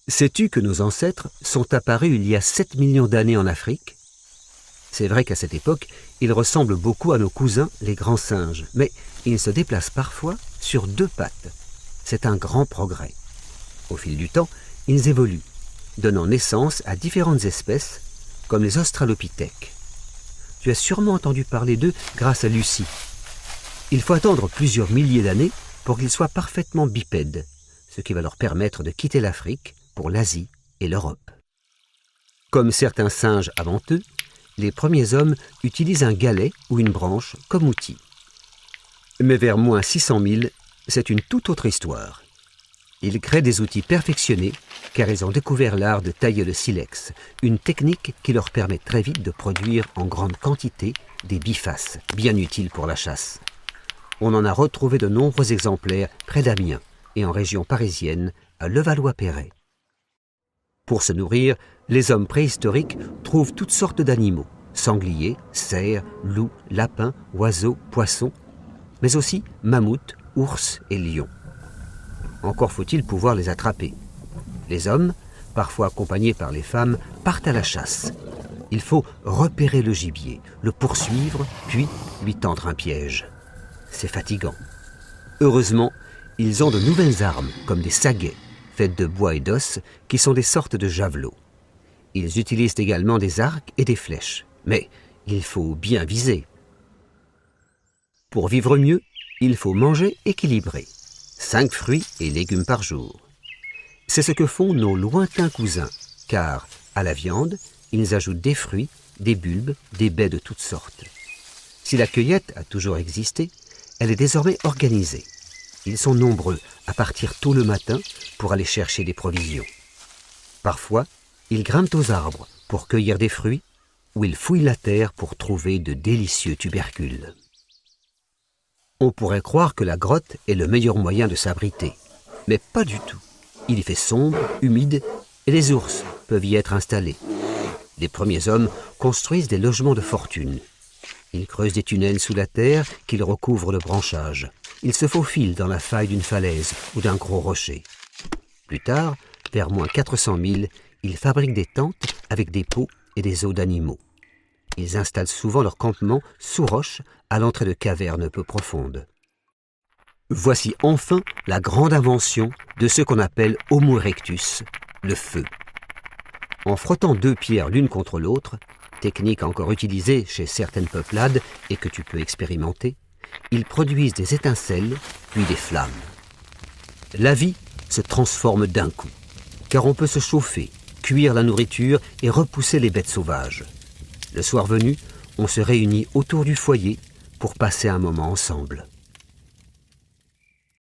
Sais-tu que nos ancêtres sont apparus il y a 7 millions d'années en Afrique? C'est vrai qu'à cette époque, ils ressemblent beaucoup à nos cousins, les grands singes, mais ils se déplacent parfois sur 2 pattes. C'est un grand progrès. Au fil du temps, ils évoluent, donnant naissance à différentes espèces, comme les australopithèques. Tu as sûrement entendu parler d'eux grâce à Lucie. Il faut attendre plusieurs milliers d'années pour qu'ils soient parfaitement bipèdes, ce qui va leur permettre de quitter l'Afrique pour l'Asie et l'Europe. Comme certains singes avant eux, les premiers hommes utilisent un galet ou une branche comme outil. Mais vers moins 600 000, c'est une toute autre histoire. Ils créent des outils perfectionnés car ils ont découvert l'art de tailler le silex, une technique qui leur permet très vite de produire en grande quantité des bifaces, bien utiles pour la chasse. On en a retrouvé de nombreux exemplaires près d'Amiens et en région parisienne, à Levallois-Perret. Pour se nourrir, les hommes préhistoriques trouvent toutes sortes d'animaux, sangliers, cerfs, loups, lapins, oiseaux, poissons, mais aussi mammouths, ours et lions. Encore faut-il pouvoir les attraper. Les hommes, parfois accompagnés par les femmes, partent à la chasse. Il faut repérer le gibier, le poursuivre, puis lui tendre un piège. C'est fatigant. Heureusement, ils ont de nouvelles armes, comme des saguets, faites de bois et d'os, qui sont des sortes de javelots. Ils utilisent également des arcs et des flèches, mais il faut bien viser. Pour vivre mieux, il faut manger équilibré, 5 fruits et légumes par jour. C'est ce que font nos lointains cousins, car à la viande, ils ajoutent des fruits, des bulbes, des baies de toutes sortes. Si la cueillette a toujours existé, elle est désormais organisée. Ils sont nombreux à partir tôt le matin pour aller chercher des provisions. Parfois, ils grimpent aux arbres pour cueillir des fruits ou ils fouillent la terre pour trouver de délicieux tubercules. On pourrait croire que la grotte est le meilleur moyen de s'abriter, mais pas du tout. Il y fait sombre, humide et les ours peuvent y être installés. Les premiers hommes construisent des logements de fortune. Ils creusent des tunnels sous la terre qu'ils recouvrent de branchages. Ils se faufilent dans la faille d'une falaise ou d'un gros rocher. Plus tard, vers moins 400 000, ils fabriquent des tentes avec des peaux et des os d'animaux. Ils installent souvent leur campement sous roche à l'entrée de cavernes peu profondes. Voici enfin la grande invention de ce qu'on appelle Homo erectus, le feu. En frottant 2 pierres l'une contre l'autre, technique encore utilisée chez certaines peuplades et que tu peux expérimenter, ils produisent des étincelles, puis des flammes. La vie se transforme d'un coup, car on peut se chauffer, cuire la nourriture et repousser les bêtes sauvages. Le soir venu, on se réunit autour du foyer pour passer un moment ensemble.